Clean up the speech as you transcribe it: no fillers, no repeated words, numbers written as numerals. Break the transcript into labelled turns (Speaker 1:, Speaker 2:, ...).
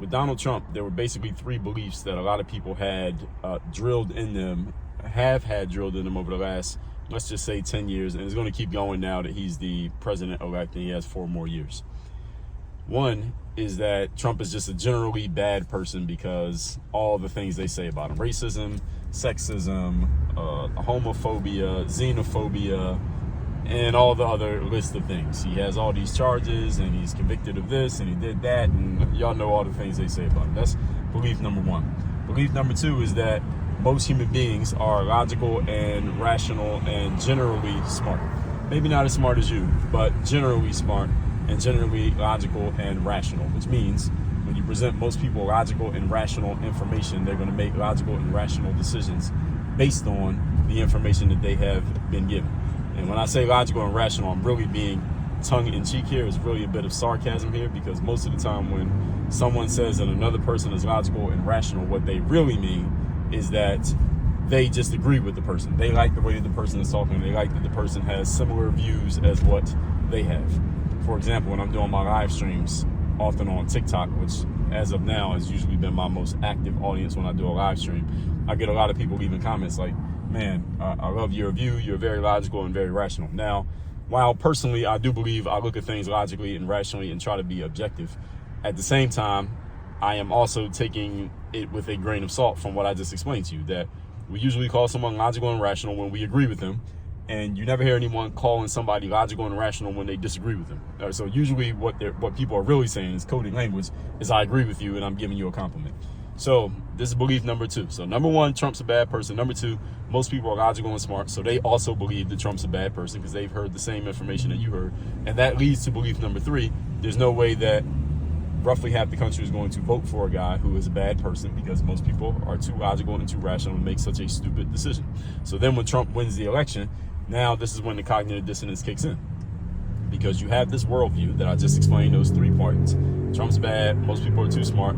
Speaker 1: With Donald Trump, there were basically three beliefs that a lot of people had drilled in them, have had drilled in them over the last, let's just say 10 years, and it's going to keep going now that he's the president-elect and he has 4 more years. One is that Trump is just a generally bad person because all the things they say about him: racism, sexism, homophobia, xenophobia, and all the other list of things. He has all these charges and he's convicted of this and he did that, and y'all know all the things they say about him. That's belief number one. Belief number two is that most human beings are logical and rational and generally smart. Maybe not as smart as you, but generally smart and generally logical and rational, which means when you present most people logical and rational information, they're going to make logical and rational decisions based on the information that they have been given. And when I say logical and rational, I'm really being tongue-in-cheek here. It's really a bit of sarcasm here, because most of the time when someone says that another person is logical and rational, what they really mean is that they just agree with the person. They like the way that the person is talking. They like that the person has similar views as what they have. For example, when I'm doing my live streams, often on TikTok, which as of now has usually been my most active audience when I do a live stream, I get a lot of people leaving comments like, man, I love your view. You're very logical and very rational. Now, while personally I do believe I look at things logically and rationally and try to be objective, at the same time, I am also taking it with a grain of salt from what I just explained to you, that we usually call someone logical and rational when we agree with them, and you never hear anyone calling somebody logical and rational when they disagree with them. So usually what people are really saying is coding language, is I agree with you and I'm giving you a compliment. So this is belief number two. So number one, Trump's a bad person. Number two, most people are logical and smart, so they also believe that Trump's a bad person because they've heard the same information that you heard. And that leads to belief number three: there's no way that roughly half the country is going to vote for a guy who is a bad person, because most people are too logical and too rational to make such a stupid decision. So then when Trump wins the election, now this is when the cognitive dissonance kicks in, because you have this worldview that I just explained, those 3 parts. Trump's bad, most people are too smart.